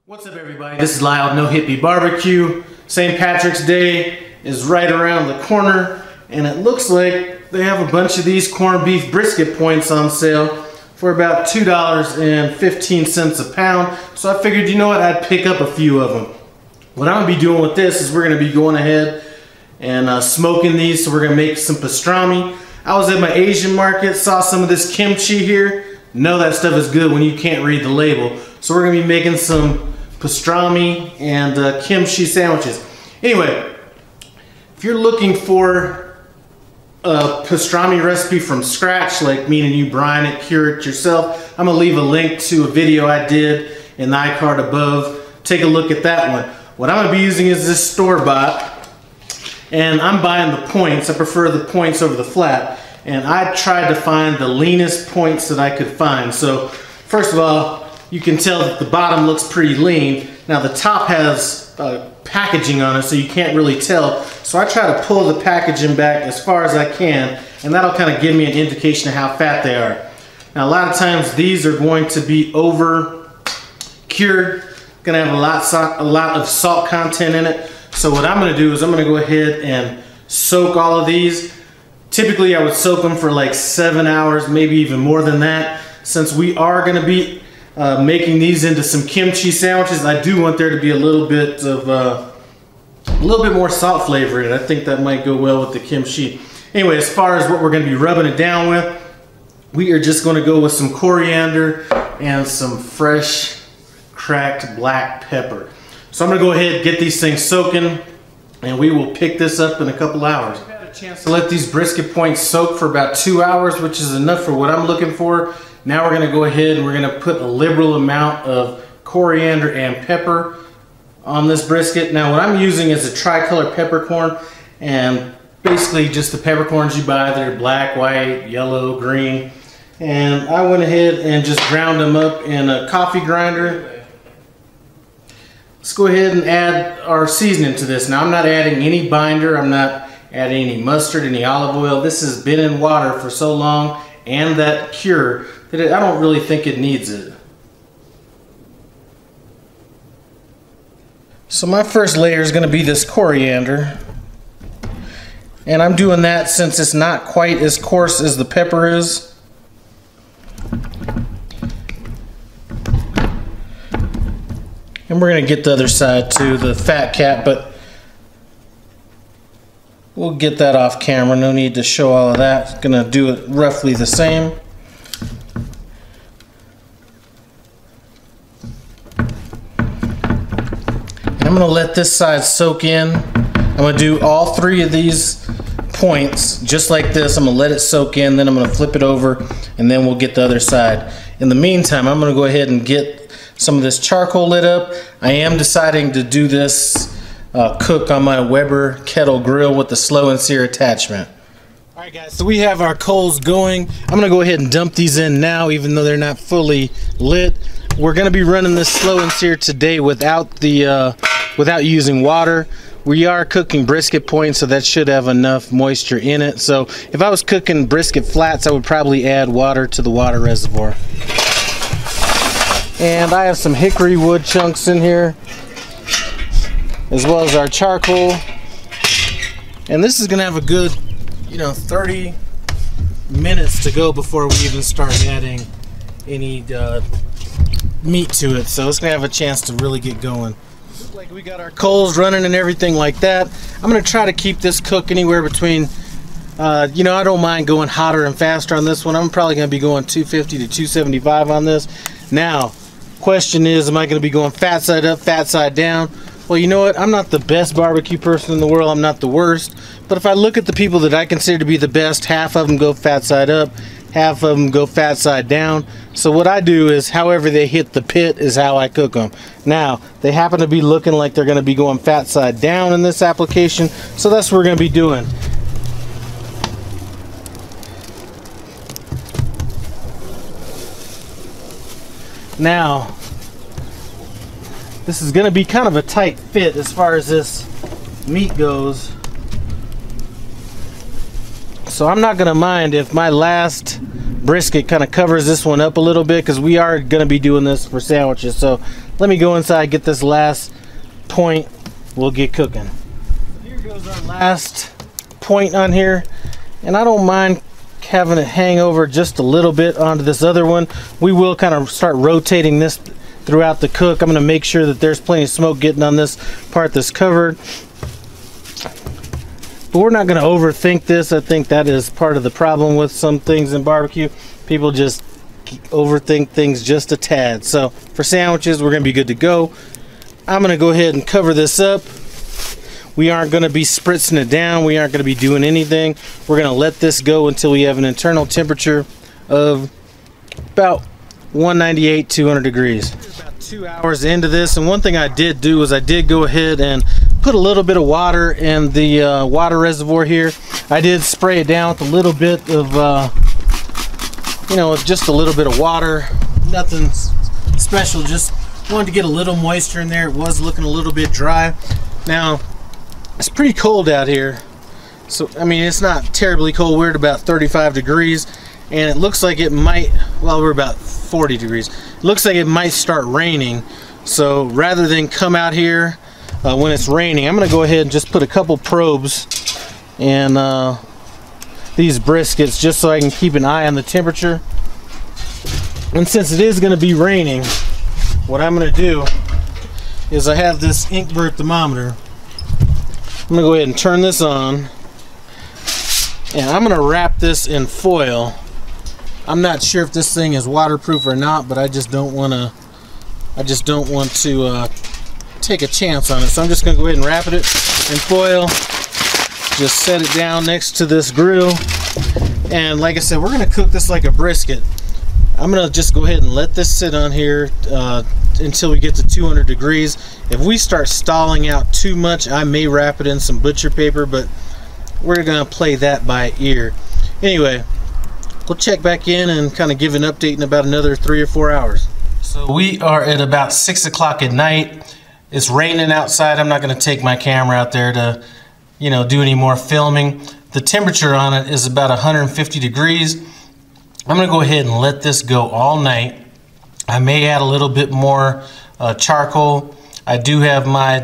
What's up, everybody? This is Lyle, No Hippie Barbecue. St. Patrick's Day is right around the corner, and it looks like they have a bunch of these corned beef brisket points on sale for about $2.15 a pound. So I figured, you know what, I'd pick up a few of them. What I'm gonna be doing with this is we're gonna be going ahead and smoking these. So we're gonna make some pastrami. I was at my Asian market, saw some of this kimchi here. Know that stuff is good when you can't read the label. So we're gonna be making some pastrami and kimchi sandwiches. Anyway, if you're looking for a pastrami recipe from scratch, like me and you brine it, cure it yourself, I'm gonna leave a link to a video I did in the iCard above. Take a look at that one. What I'm gonna be using is this store-bought, and I'm buying the points. I prefer the points over the flat, and I tried to find the leanest points that I could find. So first of all, you can tell that the bottom looks pretty lean. Now the top has packaging on it, so you can't really tell. So I try to pull the packaging back as far as I can, and that'll kind of give me an indication of how fat they are. Now a lot of times these are going to be over cured, gonna have a lot of salt content in it. So what I'm gonna do is I'm gonna go ahead and soak all of these. Typically I would soak them for like 7 hours, maybe even more than that. Since we are gonna be making these into some kimchi sandwiches, I do want there to be a little bit more salt flavor in it. I think that might go well with the kimchi. Anyway, as far as what we're gonna be rubbing it down with, we are just gonna go with some coriander and some fresh cracked black pepper. So I'm gonna go ahead and get these things soaking, and we will pick this up in a couple hours. I've had a chance to let these brisket points soak for about 2 hours, which is enough for what I'm looking for. Now we're gonna go ahead and we're gonna put a liberal amount of coriander and pepper on this brisket. Now what I'm using is a tricolor peppercorn, and basically just the peppercorns you buy. They're black, white, yellow, green. And I went ahead and just ground them up in a coffee grinder. Let's go ahead and add our seasoning to this. Now I'm not adding any binder, I'm not adding any mustard, any olive oil. This has been in water for so long, and that cure, that I don't really think it needs it. So my first layer is going to be this coriander, and I'm doing that since it's not quite as coarse as the pepper is. And we're going to get the other side too, the fat cap, but we'll get that off camera. No need to show all of that. Going to do it roughly the same. And I'm going to let this side soak in. I'm going to do all 3 of these points just like this. I'm going to let it soak in, then I'm going to flip it over, and then we'll get the other side. In the meantime, I'm going to go ahead and get some of this charcoal lit up. I am deciding to do this cook on my Weber Kettle Grill with the Slow N Sear attachment. Alright guys, so we have our coals going. I'm going to go ahead and dump these in now, even though they're not fully lit. We're going to be running this Slow N Sear today without using water. We are cooking brisket points, so that should have enough moisture in it. So if I was cooking brisket flats, I would probably add water to the water reservoir. And I have some hickory wood chunks in here, as well as our charcoal. And this is gonna have a good, 30 minutes to go before we even start adding any meat to it. So it's gonna have a chance to really get going. Looks like we got our coals running and everything like that. I'm gonna try to keep this cook anywhere between, I don't mind going hotter and faster on this one. I'm probably gonna be going 250 to 275 on this. Now, question is, am I going to be going fat side up, fat side down? Well, you know what? I'm not the best barbecue person in the world. I'm not the worst. But if I look at the people that I consider to be the best, half of them go fat side up, half of them go fat side down. So what I do is, however they hit the pit is how I cook them. Now, they happen to be looking like they're going to be going fat side down in this application, so that's what we're going to be doing. Now, this is going to be kind of a tight fit as far as this meat goes. So I'm not going to mind if my last brisket kind of covers this one up a little bit because we are going to be doing this for sandwiches. So let me go inside, get this last point, we'll get cooking. Here goes our last point on here, and I don't mind having it hang over just a little bit onto this other one. We will kind of start rotating this throughout the cook. I'm going to make sure that there's plenty of smoke getting on this part that's covered. But we're not going to overthink this. I think that is part of the problem with some things in barbecue. People just overthink things just a tad. So for sandwiches, we're going to be good to go. I'm going to go ahead and cover this up. We aren't going to be spritzing it down. We aren't going to be doing anything. We're going to let this go until we have an internal temperature of about 198, 200 degrees. About 2 hours into this, and one thing I did do is I did go ahead and put a little bit of water in the water reservoir here. I did spray it down with a little bit of, you know, just a little bit of water. Nothing special, just wanted to get a little moisture in there. It was looking a little bit dry. Now, it's pretty cold out here, so I mean it's not terribly cold. We're at about 35 degrees, and it looks like it might, well, we're about 40 degrees. It looks like it might start raining. So rather than come out here when it's raining, I'm gonna go ahead and just put a couple probes in these briskets just so I can keep an eye on the temperature. And since it is gonna be raining, what I'm gonna do is I have this Inkbird thermometer. I'm gonna go ahead and turn this on, and I'm gonna wrap this in foil. I'm not sure if this thing is waterproof or not, but I just don't want to take a chance on it. So I'm just gonna go ahead and wrap it in foil. Just set it down next to this grill, and like I said, we're gonna cook this like a brisket. I'm gonna just go ahead and let this sit on here until we get to 200 degrees. If we start stalling out too much, I may wrap it in some butcher paper, but we're gonna play that by ear. Anyway, we'll check back in and kind of give an update in about another 3 or 4 hours. So we are at about 6 o'clock at night. It's raining outside. I'm not gonna take my camera out there to, you know, do any more filming. The temperature on it is about 150 degrees. I'm gonna go ahead and let this go all night. I may add a little bit more charcoal. I do have my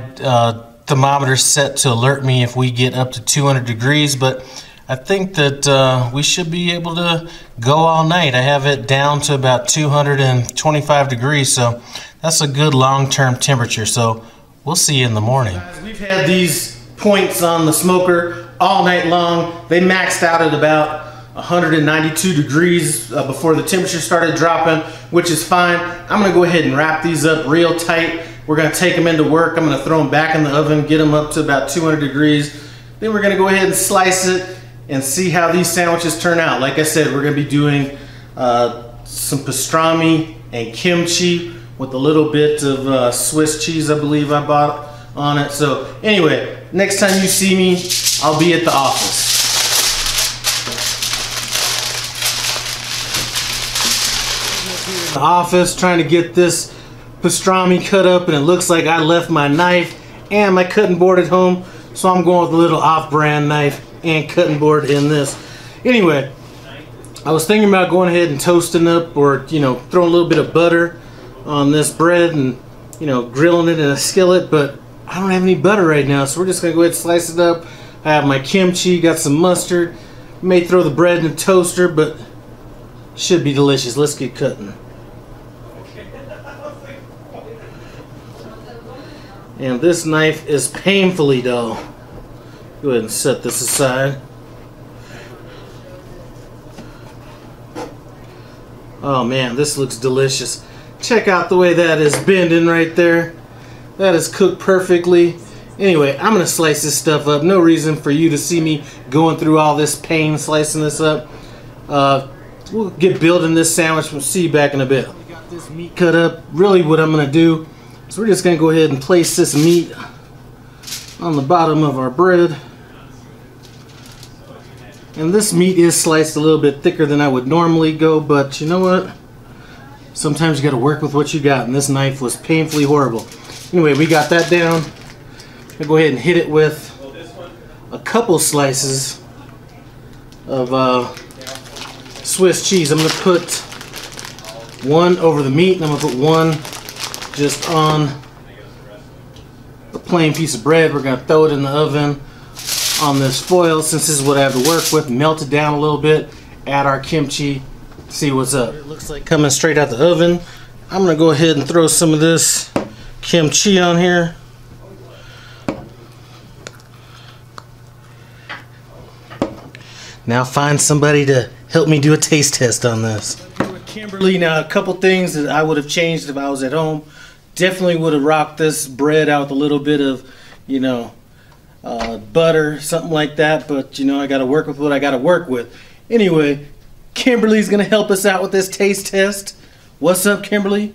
thermometer set to alert me if we get up to 200 degrees, but I think that we should be able to go all night. I have it down to about 225 degrees, so that's a good long-term temperature. So we'll see you in the morning. Guys, we've had these points on the smoker all night long. They maxed out at about 192 degrees before the temperature started dropping, which is fine. I'm gonna go ahead and wrap these up real tight. We're gonna take them into work. I'm gonna throw them back in the oven, get them up to about 200 degrees. Then we're gonna go ahead and slice it and see how these sandwiches turn out. Like I said, we're gonna be doing some pastrami and kimchi with a little bit of Swiss cheese, I believe I bought on it. So anyway, next time you see me, I'll be at the office. The office trying to get this pastrami cut up, and it looks like I left my knife and my cutting board at home, so I'm going with a little off-brand knife and cutting board in this. Anyway, I was thinking about going ahead and toasting up, or you know, throwing a little bit of butter on this bread and, you know, grilling it in a skillet, but I don't have any butter right now, so we're just gonna go ahead and slice it up. I have my kimchi, got some mustard, may throw the bread in the toaster, but should be delicious. Let's get cutting. And this knife is painfully dull. Go ahead and set this aside. Oh man, this looks delicious. Check out the way that is bending right there. That is cooked perfectly. Anyway, I'm gonna slice this stuff up. No reason for you to see me going through all this pain slicing this up. We'll get building this sandwich. We'll see you back in a bit. We got this meat cut up. Really what I'm gonna do, so we're just going to go ahead and place this meat on the bottom of our bread. And this meat is sliced a little bit thicker than I would normally go, but you know what? Sometimes you got to work with what you got, and this knife was painfully horrible. Anyway, we got that down. I'm going to go ahead and hit it with a couple slices of Swiss Swiss cheese. I'm going to put one over the meat, and I'm going to put one just on the plain piece of bread. We're going to throw it in the oven on this foil, since this is what I have to work with. Melt it down a little bit, add our kimchi, see what's up. It looks like coming straight out the oven. I'm going to go ahead and throw some of this kimchi on here. Now find somebody to help me do a taste test on this. Kimberly, now a couple things that I would have changed if I was at home. Definitely would have rocked this bread out with a little bit of, you know, butter, something like that. But, you know, I got to work with what I got to work with. Anyway, Kimberly's going to help us out with this taste test. What's up, Kimberly?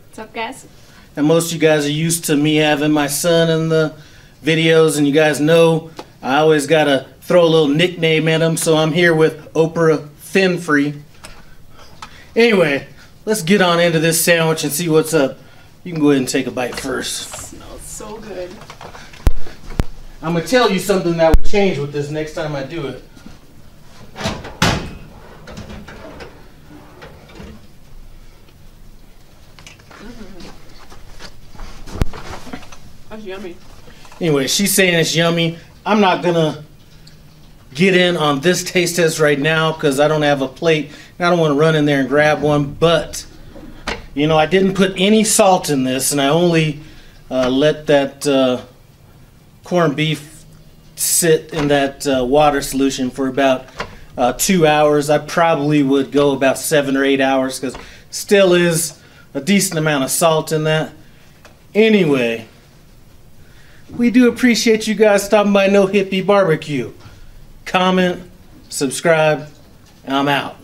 What's up, guys? And most of you guys are used to me having my son in the videos, and you guys know I always got to throw a little nickname at him, so I'm here with Oprah Thin-Free. Anyway, let's get on into this sandwich and see what's up. You can go ahead and take a bite first. It smells so good. I'm going to tell you something that would change with this next time I do it. That's yummy. Anyway, she's saying it's yummy. I'm not going to get in on this taste test right now because I don't have a plate and I don't want to run in there and grab one. But, you know, I didn't put any salt in this, and I only let that corned beef sit in that water solution for about 2 hours. I probably would go about 7 or 8 hours because still is a decent amount of salt in that. Anyway, we do appreciate you guys stopping by No Hippie Barbecue. Comment, subscribe, and I'm out.